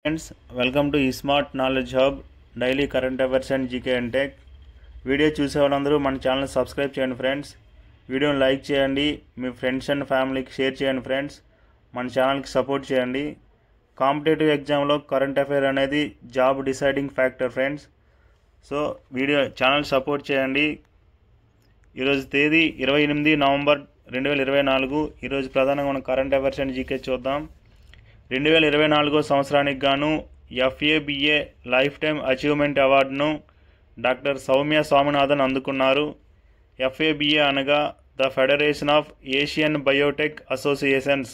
Friends, welcome to ఈ smart knowledge hub daily current affairs and GK and tech. Video చూసే వాళ్ళందరూ మన channel subscribe చేయండి friends. వీడియోని లైక్ చేయండి, మీ ఫ్రెండ్స్ అండ్ ఫ్యామిలీకి షేర్ చేయండి ఫ్రెండ్స్. మన ఛానల్కి సపోర్ట్ చేయండి. కాంపిటేటివ్ ఎగ్జామ్లో కరెంట్ అఫైర్ అనేది job deciding factor friends. So channel support చేయండి. ఈరోజు తేదీ 28 నవంబర్ 2024. ఈరోజు ప్రధానంగా మనం కరెంట్ అఫైర్స్ అండ్ జీకే చూద్దాం. 2024 సంవత్సరానికి గాను FABA లైఫ్ టైమ్ అచీవ్మెంట్ అవార్డును డాక్టర్ సౌమ్య స్వామినాథన్ అందుకున్నారు. FABA అనగా the federation of Asian Biotech associations.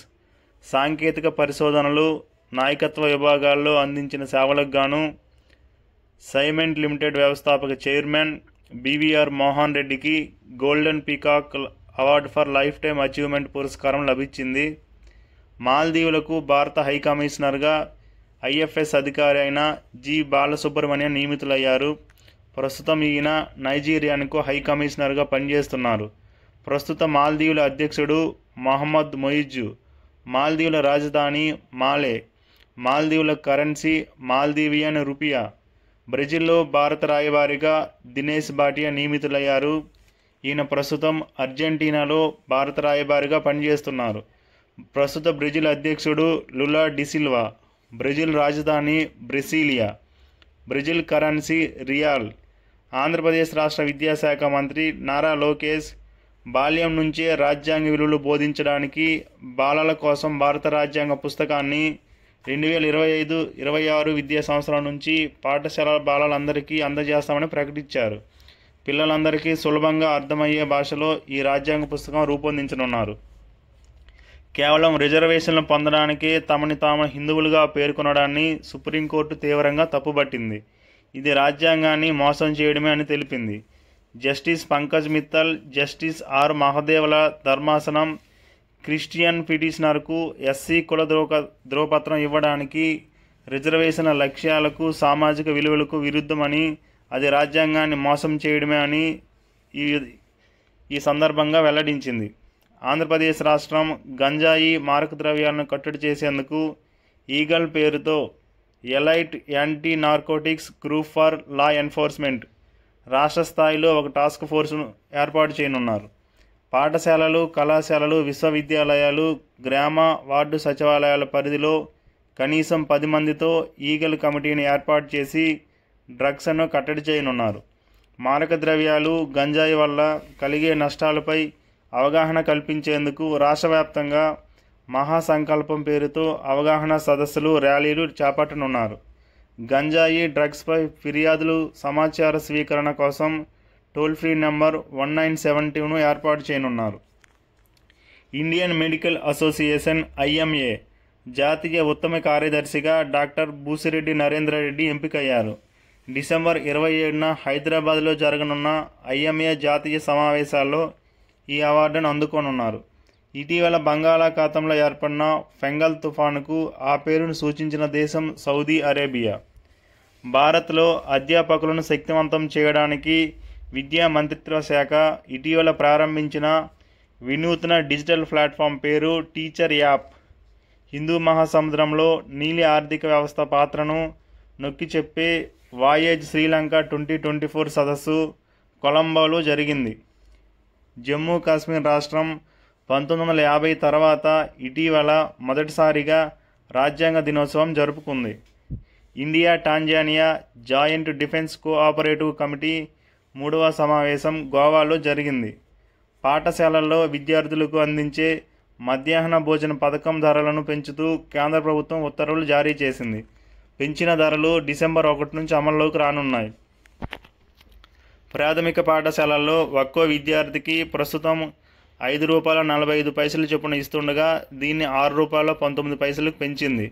సాంకేతిక పరిశోధనలు, నాయకత్వ విభాగాల్లో అందించిన సేవలకు గాను సైమెంట్ లిమిటెడ్ వ్యవస్థాపక చైర్మన్ BVR మోహన్ రెడ్డికి golden peacock award for life time achievement పురస్కారం లభించింది. మాల్దీవులకు భారత హై కమిషనర్గా IFS అధికారి అయిన G బాలసుబ్రమణ్యం నియమితులయ్యారు. ప్రస్తుతం ఈయన నైజీరియాకు హై కమిషనర్గా పనిచేస్తున్నారు. ప్రస్తుత మాల్దీవుల అధ్యక్షుడు మహమ్మద్ మొయిజ్. మాల్దీవుల రాజధాని మాలే. మాల్దీవుల కరెన్సీ మాల్దీవియన్ రూపియా. బ్రెజిల్లో భారత రాయబారిగా దినేష్ భాటియా నియమితులయ్యారు. ఈయన ప్రస్తుతం అర్జెంటీనాలో భారత రాయబారిగా పనిచేస్తున్నారు. ప్రస్తుత బ్రెజిల్ అధ్యక్షుడు లులా డిసిల్వా. బ్రెజిల్ రాజధాని Brasilia. Brazil currency riyal. Andhra Pradesh రాష్ట్ర విద్యాశాఖ మంత్రి నారా లోకేష్ బాల్యం నుంచే రాజ్యాంగ విలువలు బోధించడానికి బాలల కోసం భారత రాజ్యాంగ పుస్తకాన్ని 2025-26 విద్యా సంవత్సరం నుంచి పాఠశాల బాలలందరికీ అందజేస్తామని ప్రకటించారు. పిల్లలందరికీ సులభంగా అర్థమయ్యే భాషలో ఈ రాజ్యాంగ పుస్తకం రూపొందించనున్నారు. కేవలం రిజర్వేషన్లు పొందడానికే తమని తాము హిందువులుగా పేర్కొనడాన్ని సుప్రీంకోర్టు తీవ్రంగా తప్పుబట్టింది. ఇది రాజ్యాంగాన్ని మోసం చేయడమే అని తెలిపింది. Justice Pankaj Mittal, justice R మహదేవల ధర్మాసనం క్రిస్టియన్ పిటిషనర్కు SC కుల ధ్రువపత్రం ఇవ్వడానికి రిజర్వేషన్ల లక్ష్యాలకు, సామాజిక విలువలకు విరుద్ధమని, అది రాజ్యాంగాన్ని మోసం చేయడమే అని ఈ సందర్భంగా వెల్లడించింది. ఆంధ్రప్రదేశ్ రాష్ట్రం గంజాయి మారక ద్రవ్యాలను కట్టడి చేసేందుకు ఈగల్ పేరుతో elite anti narcotics group for law enforcement రాష్ట్ర స్థాయిలో ఒక టాస్క్ ఫోర్స్ను ఏర్పాటు చేయనున్నారు. పాఠశాలలు, కళాశాలలు, విశ్వవిద్యాలయాలు, గ్రామ వార్డు సచివాలయాల పరిధిలో కనీసం 10 మందితో ఈగల్ కమిటీని ఏర్పాటు చేసి డ్రగ్స్ను కట్టడి చేయనున్నారు. మారక ద్రవ్యాలు, గంజాయి వల్ల కలిగే నష్టాలపై అవగాహన కల్పించేందుకు రాష్ట్ర వ్యాప్తంగా మహాసంకల్పం పేరుతో అవగాహన సదస్సులు, ర్యాలీలు చేపట్టనున్నారు. గంజాయి, డ్రగ్స్పై ఫిర్యాదులు, సమాచార స్వీకరణ కోసం టోల్ ఫ్రీ నెంబర్ 1972ను ఏర్పాటు చేయనున్నారు. ఇండియన్ మెడికల్ అసోసియేషన్ IMA జాతీయ ఉత్తమ కార్యదర్శిగా డాక్టర్ బూసిరెడ్డి నరేంద్ర రెడ్డి ఎంపికయ్యారు. డిసెంబర్ 27న హైదరాబాద్లో జరగనున్న IMA జాతీయ సమావేశాల్లో ఈ అవార్డును అందుకోనున్నారు. ఇటీవల బంగాళాఖాతంలో ఏర్పడిన ఫెంగల్ తుఫానుకు ఆ పేరును సూచించిన దేశం సౌదీ అరేబియా. భారత్లో అధ్యాపకులను శక్తివంతం చేయడానికి విద్యా మంత్రిత్వ శాఖ ఇటీవల ప్రారంభించిన వినూత్న డిజిటల్ ప్లాట్ఫామ్ పేరు టీచర్ యాప్. హిందూ మహాసముద్రంలో నీలి ఆర్థిక వ్యవస్థ పాత్రను నొక్కి చెప్పే వాయేజ్ శ్రీలంక 2024 సదస్సు కొలంబోలో జరిగింది. జమ్మూ కాశ్మీర్ రాష్ట్రం 1950 తర్వాత ఇటీవల మొదటిసారిగా రాజ్యాంగ దినోత్సవం జరుపుకుంది. India Tanzania joint defence cooperative committee 3వ సమావేశం గోవాలో జరిగింది. పాఠశాలల్లో విద్యార్థులకు అందించే మధ్యాహ్న భోజన పథకం ధరలను పెంచుతూ కేంద్ర ప్రభుత్వం ఉత్తర్వులు జారీ చేసింది. పెంచిన ధరలు డిసెంబర్ 1 నుంచి అమల్లోకి రానున్నాయి. ప్రాథమిక పాఠశాలల్లో ఒక్కో విద్యార్థికి ప్రస్తుతం ₹5.45 చొప్పున ఇస్తుండగా దీన్ని ₹6.19కు పెంచింది.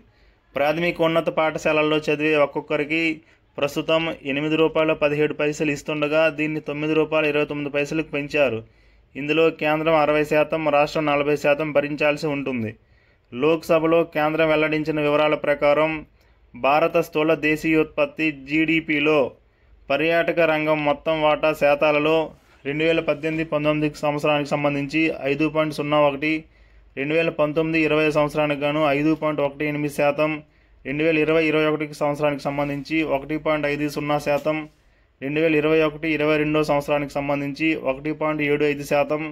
ప్రాథమిక ఉన్నత పాఠశాలల్లో చదివే ఒక్కొక్కరికి ప్రస్తుతం ₹8.17 ఇస్తుండగా దీన్ని ₹9.29కు పెంచారు. ఇందులో కేంద్రం 60%, రాష్ట్రం 40% భరించాల్సి ఉంటుంది. లోక్సభలో కేంద్రం వెల్లడించిన వివరాల ప్రకారం భారత స్థూల దేశీయోత్పత్తి GDPలో పర్యాటక రంగం మొత్తం వాటా శాతాలలో 2018-19 సంవత్సరానికి సంబంధించి 5.01, 2019-20 సంవత్సరానికి గాను 5.18%, 2020-21 సంవత్సరానికి సంబంధించి 1.50%, 2021-22 సంవత్సరానికి సంబంధించి 1.75%,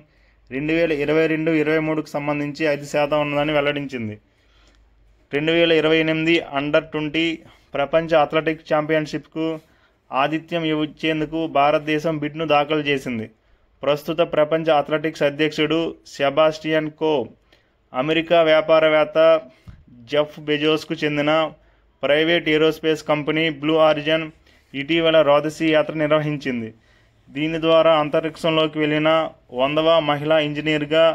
2022-23కు సంబంధించి 5% ఉన్నదని వెల్లడించింది. 2028 అండర్-20 ప్రపంచ అథ్లెటిక్స్ ఛాంపియన్షిప్కు ఆతిథ్యం ఇచ్చేందుకు భారతదేశం బిడ్ను దాఖలు చేసింది. ప్రస్తుత ప్రపంచ అథ్లెటిక్స్ అధ్యక్షుడు సెబాస్టియన్ కో అమెరికా వ్యాపారవేత్త జెఫ్ బెజోస్కు చెందిన private aerospace company blue origin ఇటీవల రోదసీ యాత్ర నిర్వహించింది. దీని ద్వారా అంతరిక్షంలోకి వెళ్లిన 100వ మహిళా ఇంజనీర్గా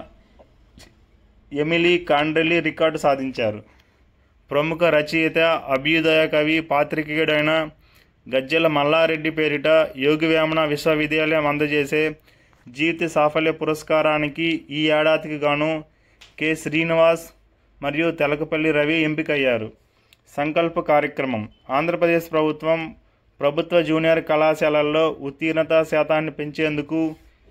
ఎమిలీ కాండ్రెల్లి రికార్డు సాధించారు. ప్రముఖ రచయిత, అభ్యుదయ కవి, పాత్రికేయుడైన గజ్జెల మల్లారెడ్డి పేరిట యోగివేమన విశ్వవిద్యాలయం అందజేసే జీవిత సాఫల్య పురస్కారానికి ఈ ఏడాదికి గాను కె. శ్రీనివాస్ మరియు తెలకపల్లి రవి ఎంపికయ్యారు. సంకల్ప కార్యక్రమం. ఆంధ్రప్రదేశ్ ప్రభుత్వ జూనియర్ కళాశాలల్లో ఉత్తీర్ణత శాతాన్ని పెంచేందుకు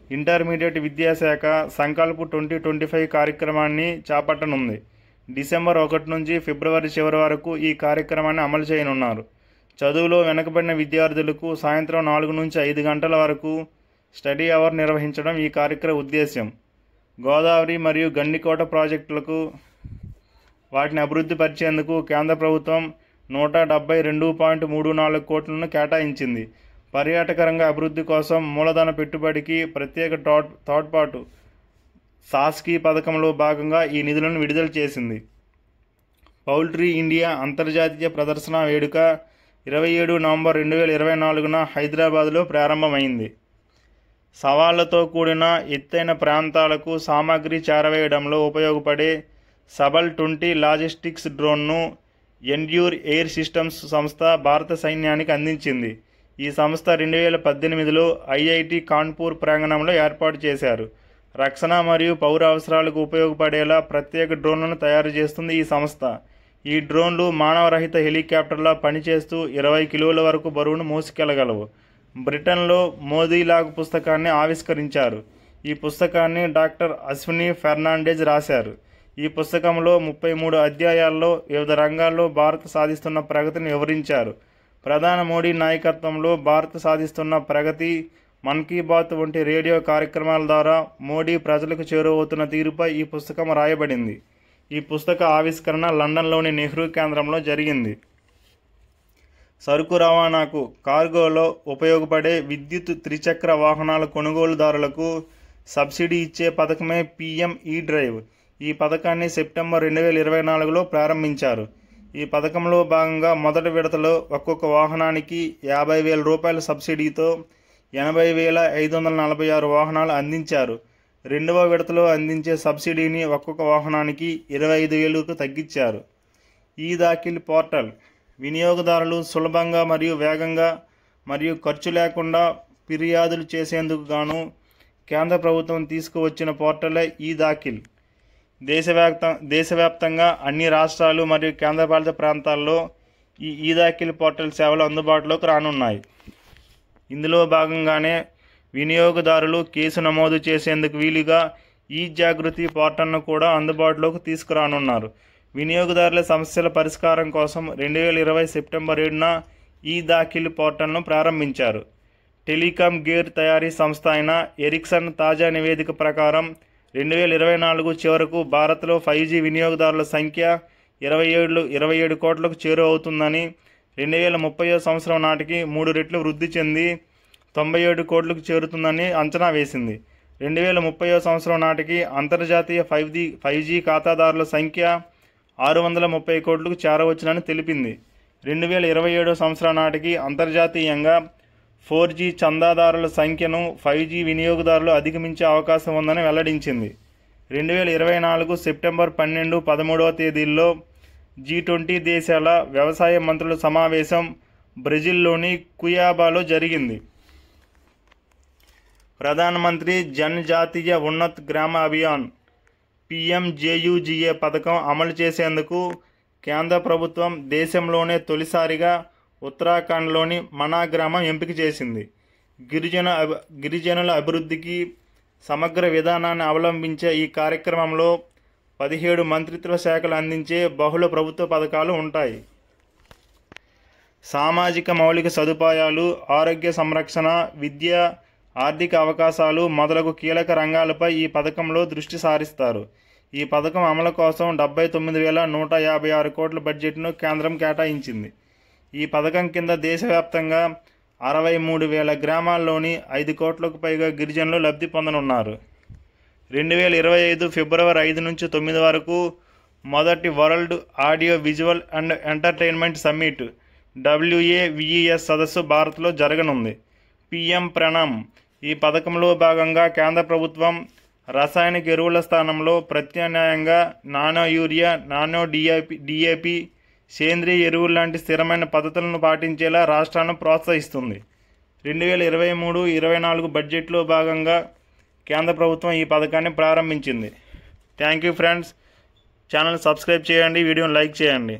ఇంటర్మీడియట్ విద్యాశాఖ సంకల్ప్ 2025 కార్యక్రమాన్ని చేపట్టనుంది. డిసెంబర్ 1 నుంచి ఫిబ్రవరి చివరి వరకు ఈ కార్యక్రమాన్ని అమలు చేయనున్నారు. చదువులో వెనుకబడిన విద్యార్థులకు సాయంత్రం 4 నుంచి 5 గంటల వరకు స్టడీ అవర్ నిర్వహించడం ఈ కార్యక్రమ ఉద్దేశ్యం. గోదావరి మరియు గండికోట ప్రాజెక్టులకు వాటిని అభివృద్ధి పరిచేందుకు కేంద్ర ప్రభుత్వం 172.34 కోట్లను కేటాయించింది. పర్యాటక రంగ అభివృద్ధి కోసం మూలధన పెట్టుబడికి ప్రత్యేక తోడ్పాటు సాస్కీ పథకంలో భాగంగా ఈ నిధులను విడుదల చేసింది. పౌల్ట్రీ ఇండియా అంతర్జాతీయ ప్రదర్శన వేడుక 27 నవంబర్ 2024న హైదరాబాద్లో ప్రారంభమైంది. సవాళ్లతో కూడిన ఎత్తైన ప్రాంతాలకు సామాగ్రి చేరవేయడంలో ఉపయోగపడే సబల్ 20 లాజిస్టిక్స్ డ్రోన్ను ఎండ్యూర్ ఎయిర్ సిస్టమ్స్ సంస్థ భారత సైన్యానికి అందించింది. ఈ సంస్థ 2018లో ఐఐటి కాన్పూర్ ప్రాంగణంలో ఏర్పాటు చేశారు. రక్షణ మరియు పౌర అవసరాలకు ఉపయోగపడేలా ప్రత్యేక డ్రోన్లను తయారు చేస్తుంది ఈ సంస్థ. ఈ డ్రోన్లు మానవరహిత హెలికాప్టర్లా పనిచేస్తూ 20 కిలోల వరకు బరువును మోసుకెళ్లగలవు. బ్రిటన్లో మోదీలాగ్ పుస్తకాన్ని ఆవిష్కరించారు. ఈ పుస్తకాన్ని డాక్టర్ అశ్విని ఫెర్నాండెజ్ రాశారు. ఈ పుస్తకంలో 33 అధ్యాయాల్లో వివిధ రంగాల్లో భారత్ సాధిస్తున్న ప్రగతిని వివరించారు. ప్రధాని మోడీ నాయకత్వంలో భారత్ సాధిస్తున్న ప్రగతి, మన్ కీ బాత్ వంటి రేడియో కార్యక్రమాల ద్వారా మోడీ ప్రజలకు చేరువవుతున్న తీరుపై ఈ పుస్తకం రాయబడింది. ఈ పుస్తక ఆవిష్కరణ లండన్లోని నెహ్రూ కేంద్రంలో జరిగింది. సరుకు రవాణాకు, కార్గోలో ఉపయోగపడే విద్యుత్ త్రిచక్ర వాహనాల కొనుగోలుదారులకు సబ్సిడీ ఇచ్చే పథకమే పీఎం ఈ-డ్రైవ్. ఈ పథకాన్ని సెప్టెంబర్ 2024లో ప్రారంభించారు. ఈ పథకంలో భాగంగా మొదటి విడతలో ఒక్కొక్క వాహనానికి 50,000 రూపాయల సబ్సిడీతో 80,546 వాహనాలు అందించారు. రెండవ విడతలో అందించే సబ్సిడీని ఒక్కొక్క వాహనానికి 25,000కు తగ్గించారు. ఈ దాఖిల్ పోర్టల్ వినియోగదారులు సులభంగా మరియు వేగంగా మరియు ఖర్చు లేకుండా ఫిర్యాదులు చేసేందుకు గాను కేంద్ర ప్రభుత్వం తీసుకువచ్చిన పోర్టలే ఈ దాఖిల్. దేశవ్యాప్తంగా అన్ని రాష్ట్రాలు మరియు కేంద్రపాలిత ప్రాంతాల్లో ఈ దాఖిల్ పోర్టల్ సేవలు అందుబాటులోకి రానున్నాయి. ఇందులో భాగంగానే వినియోగదారులు కేసు నమోదు చేసేందుకు వీలుగా ఈ జాగృతి పోర్టల్ను కూడా అందుబాటులోకి తీసుకురానున్నారు. వినియోగదారుల సమస్యల పరిష్కారం కోసం 2020 సెప్టెంబర్ 7న ఈ దాఖిల్ పోర్టల్ను ప్రారంభించారు. టెలికాం గేర్ తయారీ సంస్థ అయిన ఎరిక్సన్ తాజా నివేదిక ప్రకారం 2024 చివరకు భారత్లో 5G వినియోగదారుల సంఖ్య 27 కోట్లకు చేరువవుతుందని, 2030 సంవత్సరం నాటికి 3 రెట్లు వృద్ధి చెంది 97 కోట్లకు చేరుతుందని అంచనా వేసింది. 2030 సంవత్సరం నాటికి అంతర్జాతీయ 5G ఖాతాదారుల సంఖ్య 630 కోట్లకు చేరవచ్చునని తెలిపింది. 2027 సంవత్సరం నాటికి అంతర్జాతీయంగా 4G చందాదారుల సంఖ్యను 5G వినియోగదారులు అధిగమించే అవకాశం ఉందని వెల్లడించింది. 2024 సెప్టెంబర్ 12, 13వ తేదీల్లో G20 దేశాల వ్యవసాయ మంత్రుల సమావేశం బ్రెజిల్లోని కుయాబాలో జరిగింది. ప్రధానమంత్రి జనజాతీయ ఉన్నత్ గ్రామ అభియాన్ PMJUGA పథకం అమలు చేసేందుకు కేంద్ర ప్రభుత్వం దేశంలోనే తొలిసారిగా ఉత్తరాఖండ్లోని మనా గ్రామం ఎంపిక చేసింది. గిరిజనుల అభివృద్ధికి సమగ్ర విధానాన్ని అవలంబించే ఈ కార్యక్రమంలో 17 మంత్రిత్వ శాఖలు అందించే బహుళ ప్రభుత్వ పథకాలు ఉంటాయి. సామాజిక మౌలిక సదుపాయాలు, ఆరోగ్య సంరక్షణ, విద్య, ఆర్థిక అవకాశాలు మొదలగు కీలక రంగాలపై ఈ పథకంలో దృష్టి సారిస్తారు. ఈ పథకం అమలు కోసం 79,156 కోట్ల బడ్జెట్ను కేంద్రం కేటాయించింది. ఈ పథకం కింద దేశవ్యాప్తంగా 63,000 గ్రామాల్లోని 5 కోట్లకు పైగా గిరిజనులు లబ్ధి పొందనున్నారు. 2025 ఫిబ్రవరి 5 నుంచి 9 వరకు మొదటి world audio visual and entertainment summit WAVES సదస్సు భారత్లో జరగనుంది. PM ప్రణామ్. ఈ పథకంలో భాగంగా కేంద్ర ప్రభుత్వం రసాయనిక ఎరువుల స్థానంలో ప్రత్యామ్నాయంగా నానో యూరియా, నానో DAP, సేంద్రియ ఎరువులు లాంటి స్థిరమైన పద్ధతులను పాటించేలా రాష్ట్రాలను ప్రోత్సహిస్తుంది. 2023-24 బడ్జెట్లో భాగంగా కేంద్ర ప్రభుత్వం ఈ పథకాన్ని ప్రారంభించింది. Thank you friends. Channel subscribe చేయండి, వీడియోని లైక్ చేయండి.